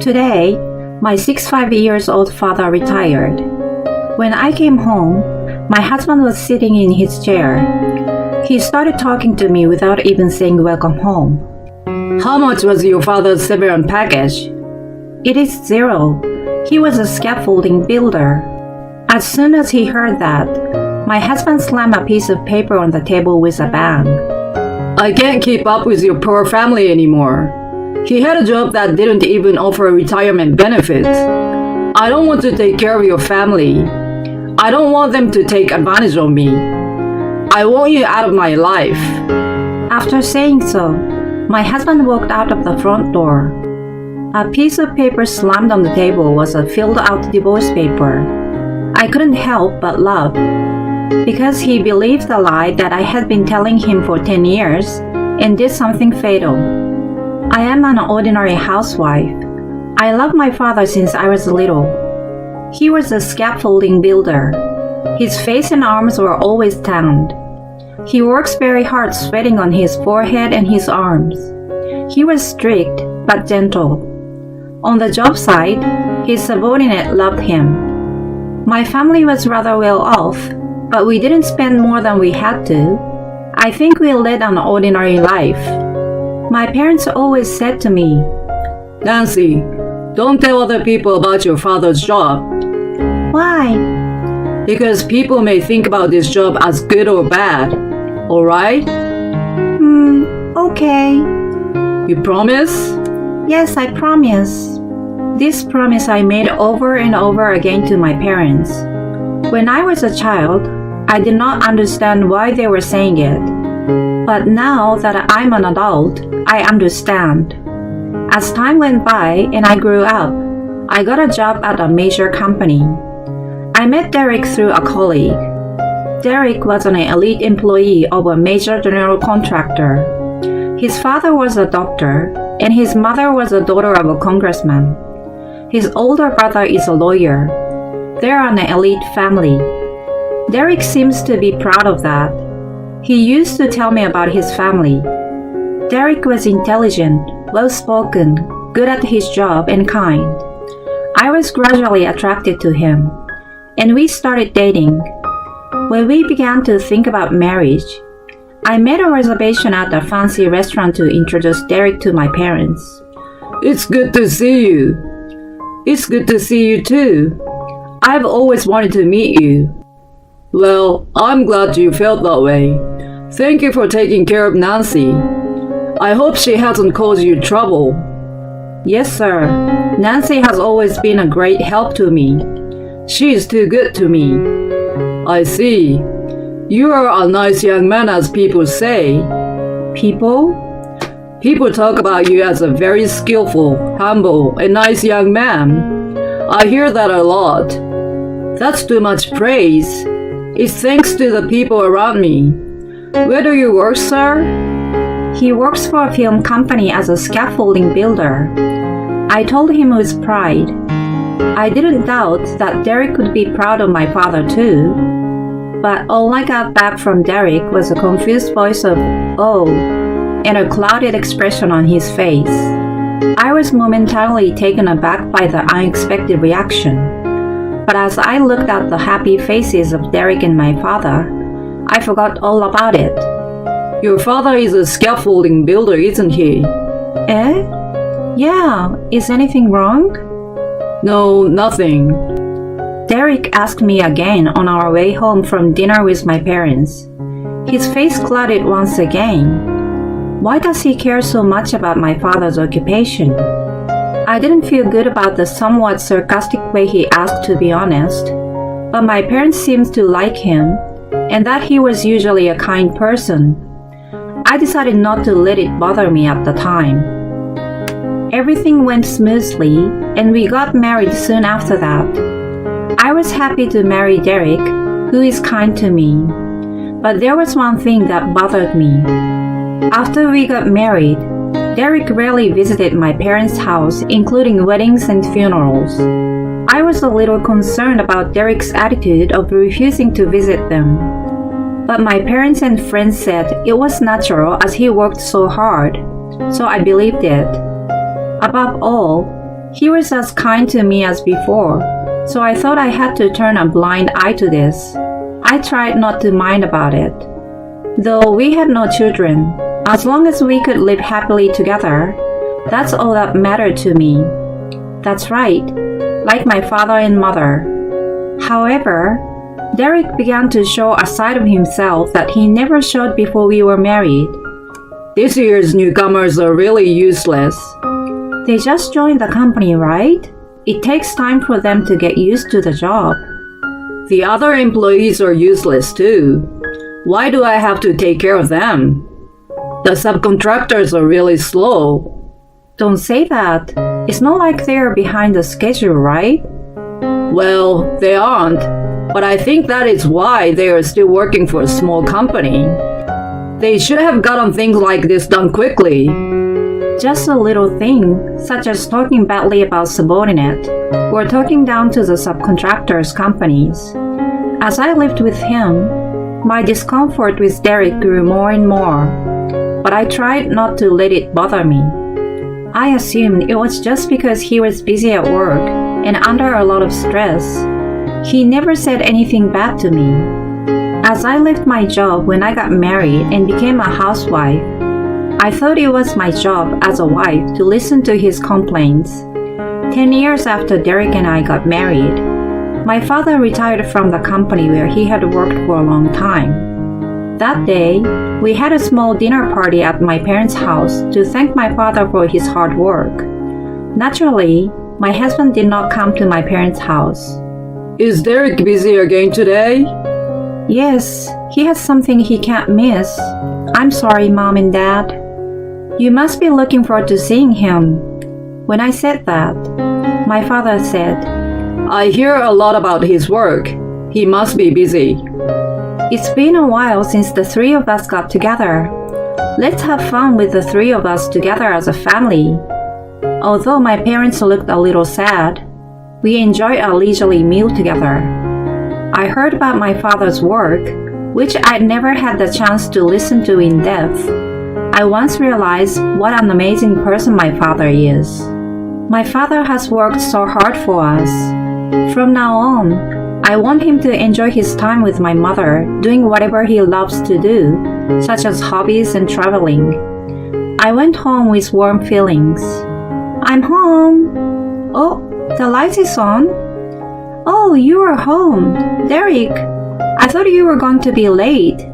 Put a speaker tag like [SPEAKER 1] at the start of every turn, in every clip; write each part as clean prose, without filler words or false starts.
[SPEAKER 1] Today, my 65 years old father retired. When I came home, my husband was sitting in his chair. He started talking to me without even saying welcome home.
[SPEAKER 2] How much was your father's severance package?
[SPEAKER 1] It is zero. He was a scaffolding builder. As soon as he heard that, my husband slammed a piece of paper on the table with a bang.
[SPEAKER 2] I can't keep up with your poor family anymore. He had a job that didn't even offer retirement benefits. I don't want to take care of your family. I don't want them to take advantage of me. I want you out of my life.
[SPEAKER 1] After saying so, my husband walked out of the front door. A piece of paper slammed on the table was a filled-out divorce paper. I couldn't help but laugh, because he believed the lie that I had been telling him for 10 years and did something fatal. I am an ordinary housewife. I love my father since I was little. He was a scaffolding builder. His face and arms were always tanned. He works very hard, sweating on his forehead and his arms. He was strict but gentle. On the job site, his subordinate loved him. My family was rather well off, but we didn't spend more than we had to. I think we led an ordinary life. My parents always said to me,
[SPEAKER 2] Nancy, don't tell other people about your father's job.
[SPEAKER 1] "Why?"
[SPEAKER 2] Because people may think about this job as good or bad. Alright?
[SPEAKER 1] Okay.
[SPEAKER 2] You promise?
[SPEAKER 1] Yes, I promise. This promise I made over and over again to my parents. When I was a child, I did not understand why they were saying it. But now that I'm an adult, I understand. As time went by and I grew up, I got a job at a major company. I met Derek through a colleague. Derek was an elite employee of a major general contractor. His father was a doctor, and his mother was a daughter of a congressman. His older brother is a lawyer. They're an elite family. Derek seems to be proud of that. He used to tell me about his family. Derek was intelligent, well-spoken, good at his job, and kind. I was gradually attracted to him, and we started dating. When we began to think about marriage, I made a reservation at a fancy restaurant to introduce Derek to my parents.
[SPEAKER 2] It's good to see you. It's good to see you too. I've always wanted to meet you. Well, I'm glad you felt that way. Thank you for taking care of Nancy. I hope she hasn't caused you trouble.
[SPEAKER 1] Yes, sir. Nancy has always been a great help to me.
[SPEAKER 2] She is too good to me. I see. You are a nice young man, as people say.
[SPEAKER 1] People?
[SPEAKER 2] People talk about you as a very skillful, humble, and nice young man. I hear that a lot. That's too much praise. It's thanks to the people around me. Where do you work, sir?
[SPEAKER 1] He works for a film company as a scaffolding builder. I told him with pride. I didn't doubt that Derek would be proud of my father too. But all I got back from Derek was a confused voice of "oh" and a clouded expression on his face. I was momentarily taken aback by the unexpected reaction. But as I looked at the happy faces of Derek and my father, I forgot all about it.
[SPEAKER 2] Your father is a scaffolding builder, isn't he?
[SPEAKER 1] Eh? Yeah, is anything wrong?
[SPEAKER 2] No, nothing.
[SPEAKER 1] Derek asked me again on our way home from dinner with my parents. His face clouded once again. Why does he care so much about my father's occupation? I didn't feel good about the somewhat sarcastic way he asked, to be honest. But my parents seemed to like him, and that he was usually a kind person. I decided not to let it bother me at the time. Everything went smoothly, and we got married soon after that. I was happy to marry Derek, who is kind to me. But there was one thing that bothered me. After we got married, Derek rarely visited my parents' house, including weddings and funerals. I was a little concerned about Derek's attitude of refusing to visit them. But my parents and friends said it was natural as he worked so hard, so I believed it. Above all, He was as kind to me as before, so I thought I had to turn a blind eye to this. I tried not to mind about it. Though we had no children, as long as we could live happily together, that's all that mattered to me. That's right, like my father and mother. However, Derek began to show a side of himself that he never showed before we were married.
[SPEAKER 2] This year's newcomers are really useless.
[SPEAKER 1] They just joined the company, right? It takes time for them to get used to the job.
[SPEAKER 2] The other employees are useless too. Why do I have to take care of them? The subcontractors are really slow.
[SPEAKER 1] Don't say that. It's not like they're behind the schedule, right?
[SPEAKER 2] Well, they aren't, but I think that is why they are still working for a small company. They should have gotten things like this done quickly.
[SPEAKER 1] Just a little thing, such as talking badly about subordinate, or talking down to the subcontractors' companies. As I lived with him, my discomfort with Derek grew more and more, but I tried not to let it bother me. I assumed it was just because he was busy at work and under a lot of stress. He never said anything bad to me. As I left my job when I got married and became a housewife, I thought it was my job as a wife to listen to his complaints. 10 years after Derek and I got married, my father retired from the company where he had worked for a long time. That day, we had a small dinner party at my parents' house to thank my father for his hard work. Naturally, my husband did not come to my parents' house.
[SPEAKER 2] Is Derek busy again today?
[SPEAKER 1] Yes, he has something he can't miss. I'm sorry, Mom and Dad. You must be looking forward to seeing him. When I said that, my father said,
[SPEAKER 2] I hear a lot about his work. He must be busy.
[SPEAKER 1] It's been a while since the three of us got together. Let's have fun with the three of us together as a family. Although my parents looked a little sad, we enjoyed a leisurely meal together. I heard about my father's work, which I'd never had the chance to listen to in depth. I once realized what an amazing person my father is. My father has worked so hard for us. From now on, I want him to enjoy his time with my mother, doing whatever he loves to do, such as hobbies and traveling. I went home with warm feelings. I'm home. Oh, the light is on. Oh, you are home. Derek, I thought you were going to be late.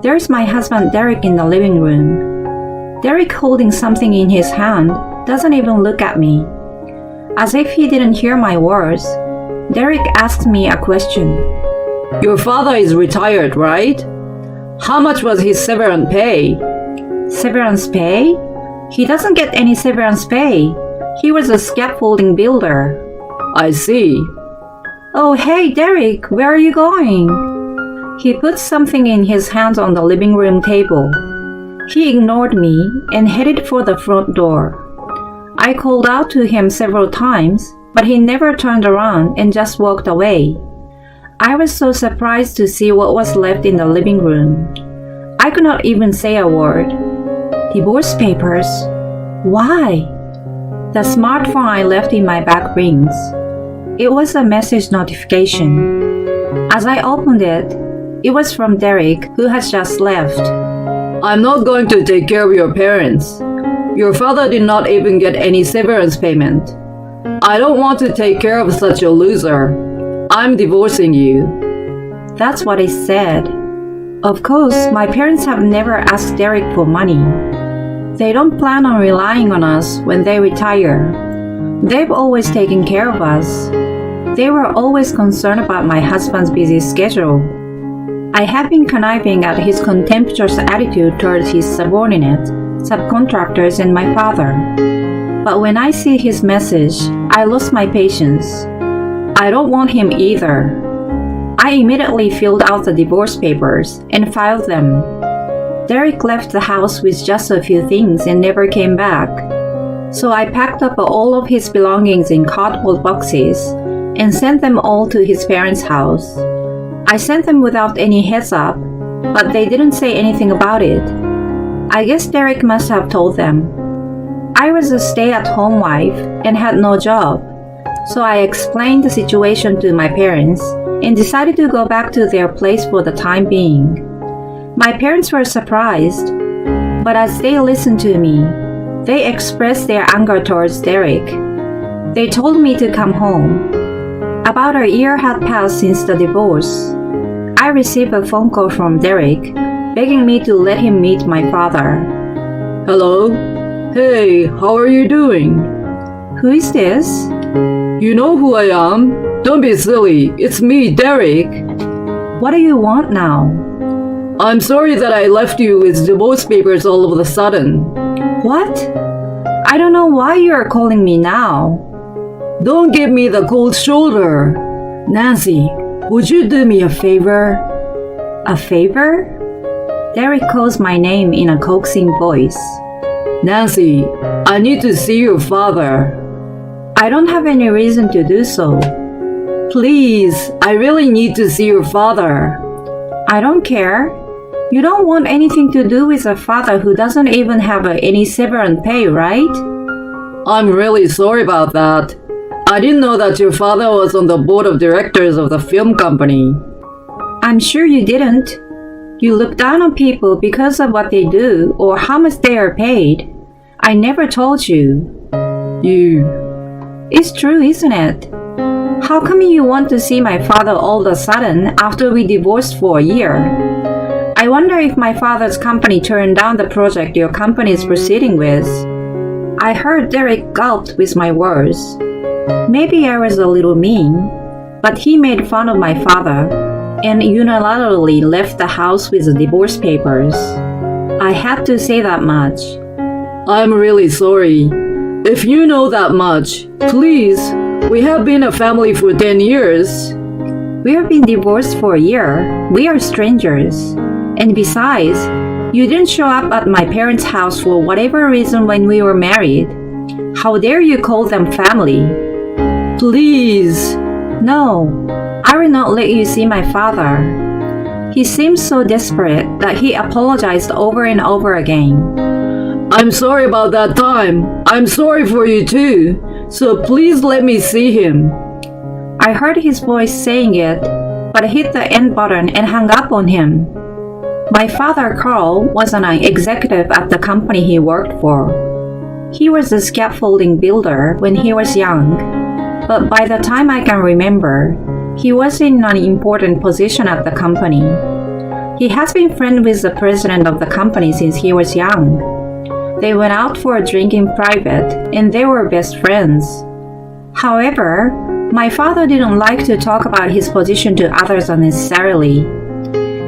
[SPEAKER 1] There's my husband Derek in the living room. Derek, holding something in his hand, doesn't even look at me. As if he didn't hear my words, Derek asked me a question.
[SPEAKER 2] Your father is retired, right? How much was his severance pay?
[SPEAKER 1] Severance pay? He doesn't get any severance pay. He was a scaffolding builder.
[SPEAKER 2] I see.
[SPEAKER 1] Oh, hey, Derek, where are you going? He put something in his hands on the living room table. He ignored me and headed for the front door. I called out to him several times, but he never turned around and just walked away. I was so surprised to see what was left in the living room. I could not even say a word. Divorce papers? Why? The smartphone I left in my bag rings. It was a message notification. As I opened it, it was from Derek, who has just left.
[SPEAKER 2] I'm not going to take care of your parents. Your father did not even get any severance payment. I don't want to take care of such a loser. I'm divorcing you.
[SPEAKER 1] That's what it said. Of course, my parents have never asked Derek for money. They don't plan on relying on us when they retire. They've always taken care of us. They were always concerned about my husband's busy schedule. I have been conniving at his contemptuous attitude towards his subordinates, subcontractors, and my father. But when I see his message, I lose my patience. I don't want him either. I immediately filled out the divorce papers and filed them. Derek left the house with just a few things and never came back. So I packed up all of his belongings in cardboard boxes and sent them all to his parents' house. I sent them without any heads up, but they didn't say anything about it. I guess Derek must have told them. I was a stay-at-home wife and had no job, so I explained the situation to my parents and decided to go back to their place for the time being. My parents were surprised, but as they listened to me, they expressed their anger towards Derek. They told me to come home. About a year had passed since the divorce. I received a phone call from Derek, begging me to let him meet my father.
[SPEAKER 2] Hello? Hey, how are you doing?
[SPEAKER 1] Who is this?
[SPEAKER 2] You know who I am? Don't be silly. It's me, Derek.
[SPEAKER 1] What do you want now?
[SPEAKER 2] I'm sorry that I left you with divorce papers all of a sudden.
[SPEAKER 1] What? I don't know why you are calling me now.
[SPEAKER 2] Don't give me the cold shoulder. Nancy, would you do me a favor?
[SPEAKER 1] A favor? Derek calls my name in a coaxing voice.
[SPEAKER 2] Nancy, I need to see your father.
[SPEAKER 1] I don't have any reason to do so.
[SPEAKER 2] Please, I really need to see your father.
[SPEAKER 1] I don't care. You don't want anything to do with a father who doesn't even have any severance pay, right?
[SPEAKER 2] I'm really sorry about that. I didn't know that your father was on the board of directors of the film company.
[SPEAKER 1] I'm sure you didn't. You look down on people because of what they do or how much they are paid. I never told you. It's true, isn't it? How come you want to see my father all of a sudden after we divorced for a year? I wonder if my father's company turned down the project your company is proceeding with. I heard Derek gulped with my words. Maybe I was a little mean, but he made fun of my father and unilaterally left the house with the divorce papers. I had to say that much.
[SPEAKER 2] I'm really sorry. If you know that much, please, we have been a family for 10 years.
[SPEAKER 1] We have been divorced for a year. We are strangers. And besides, you didn't show up at my parents' house for whatever reason when we were married. How dare you call them family?
[SPEAKER 2] Please.
[SPEAKER 1] No, I will not let you see my father. He seemed so desperate that he apologized over and over again.
[SPEAKER 2] I'm sorry about that time. I'm sorry for you too. So please let me see him.
[SPEAKER 1] I heard his voice saying it, but I hit the end button and hung up on him. My father, Carl, was an executive at the company he worked for. He was a scaffolding builder when he was young, but by the time I can remember, he was in an important position at the company. He has been friends with the president of the company since he was young. They went out for a drink in private, and they were best friends. However, my father didn't like to talk about his position to others unnecessarily.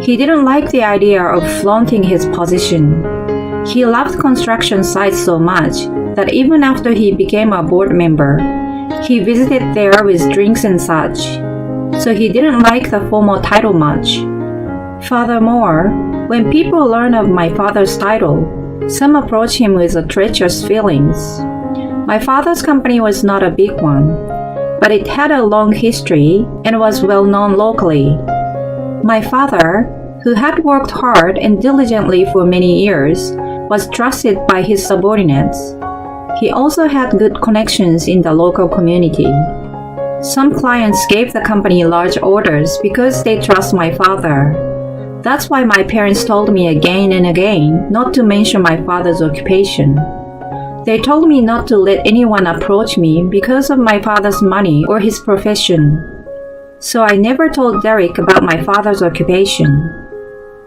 [SPEAKER 1] He didn't like the idea of flaunting his position. He loved construction sites so much that even after he became a board member, he visited there with drinks and such. So he didn't like the formal title much. Furthermore, when people learn of my father's title, some approach him with treacherous feelings. My father's company was not a big one, but it had a long history and was well known locally. My father, who had worked hard and diligently for many years, was trusted by his subordinates. He also had good connections in the local community. Some clients gave the company large orders because they trust my father. That's why my parents told me again and again not to mention my father's occupation. They told me not to let anyone approach me because of my father's money or his profession. So I never told Derek about my father's occupation.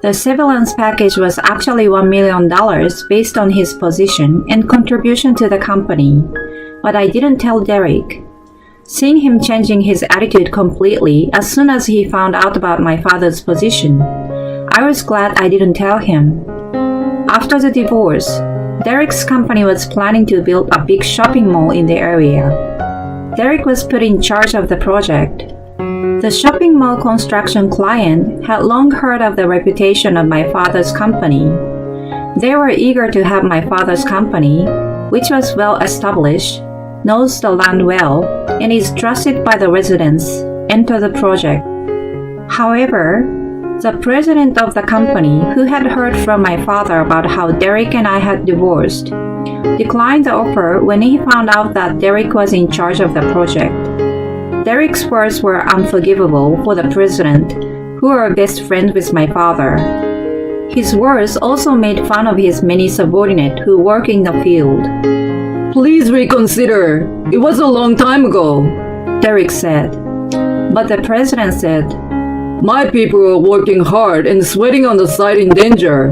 [SPEAKER 1] The severance package was actually $1 million based on his position and contribution to the company, but I didn't tell Derek. Seeing him changing his attitude completely as soon as he found out about my father's position, I was glad I didn't tell him. After the divorce, Derek's company was planning to build a big shopping mall in the area. Derek was put in charge of the project. The shopping mall construction client had long heard of the reputation of my father's company. They were eager to have my father's company, which was well established, knows the land well, and is trusted by the residents, enter the project. However, the president of the company, who had heard from my father about how Derek and I had divorced, declined the offer when he found out that Derek was in charge of the project. Derek's words were unforgivable for the president, who were best friends with my father. His words also made fun of his many subordinates who work in the field.
[SPEAKER 2] Please reconsider. It was a long time ago,
[SPEAKER 1] Derek said. But the president said,
[SPEAKER 2] my people are working hard and sweating on the site in danger.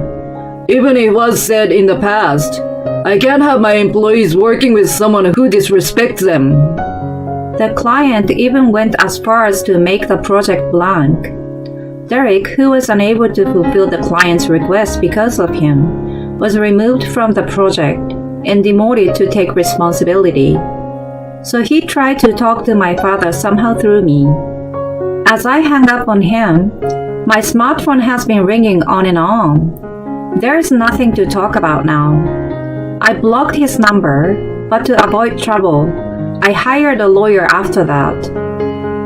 [SPEAKER 2] Even if it was said in the past, I can't have my employees working with someone who disrespects them.
[SPEAKER 1] The client even went as far as to make the project blank. Derek, who was unable to fulfill the client's request because of him, was removed from the project and demoted to take responsibility. So he tried to talk to my father somehow through me. As I hung up on him, my smartphone has been ringing on and on. There is nothing to talk about now. I blocked his number, but to avoid trouble, I hired a lawyer after that.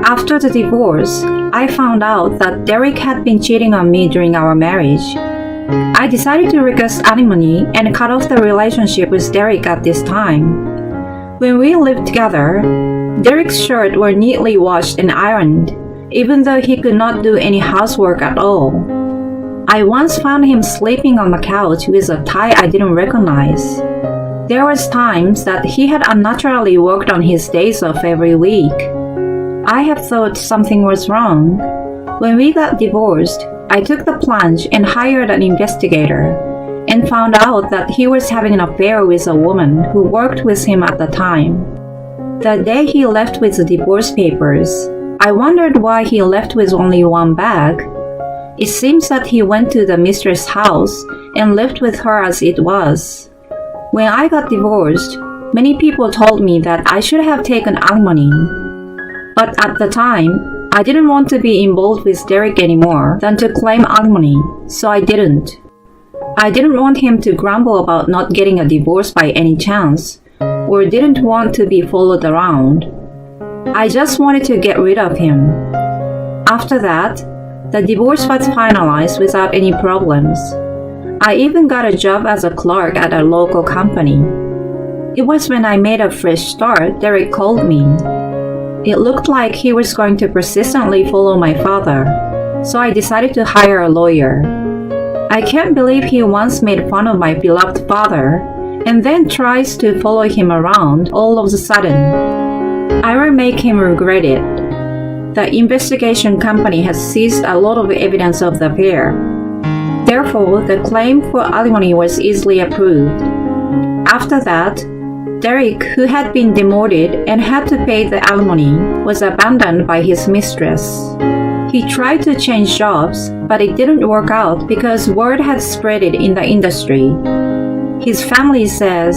[SPEAKER 1] After the divorce, I found out that Derek had been cheating on me during our marriage. I decided to request alimony and cut off the relationship with Derek at this time. When we lived together, Derek's shirts were neatly washed and ironed, even though he could not do any housework at all. I once found him sleeping on the couch with a tie I didn't recognize. There was times that he had unnaturally worked on his days off every week. I have thought something was wrong. When we got divorced, I took the plunge and hired an investigator, and found out that he was having an affair with a woman who worked with him at the time. The day he left with the divorce papers, I wondered why he left with only one bag. It seems that he went to the mistress' house and lived with her as it was. When I got divorced, many people told me that I should have taken alimony. But at the time, I didn't want to be involved with Derek anymore than to claim alimony, so I didn't. I didn't want him to grumble about not getting a divorce by any chance, or didn't want to be followed around. I just wanted to get rid of him. After that, the divorce was finalized without any problems. I even got a job as a clerk at a local company. It was when I made a fresh start, Derek called me. It looked like he was going to persistently follow my father, so I decided to hire a lawyer. I can't believe he once made fun of my beloved father, and then tries to follow him around all of a sudden. I will make him regret it. The investigation company has seized a lot of evidence of the affair. Therefore, the claim for alimony was easily approved. After that, Derek, who had been demoted and had to pay the alimony, was abandoned by his mistress. He tried to change jobs, but it didn't work out because word had spread it in the industry. His family says,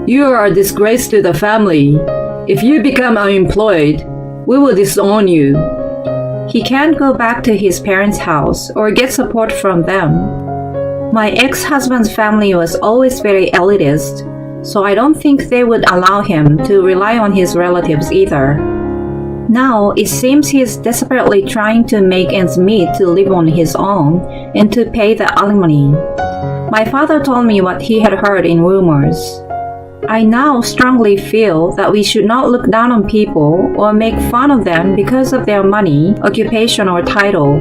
[SPEAKER 2] you are a disgrace to the family. If you become unemployed, we will disown you.
[SPEAKER 1] He can't go back to his parents' house or get support from them. My ex-husband's family was always very elitist, so I don't think they would allow him to rely on his relatives either. Now it seems he is desperately trying to make ends meet to live on his own and to pay the alimony. My father told me what he had heard in rumors. I now strongly feel that we should not look down on people or make fun of them because of their money, occupation, or title.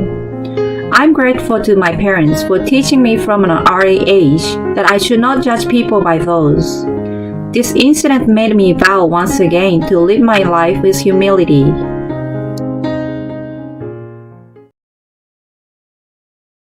[SPEAKER 1] I'm grateful to my parents for teaching me from an early age that I should not judge people by those. This incident made me vow once again to live my life with humility.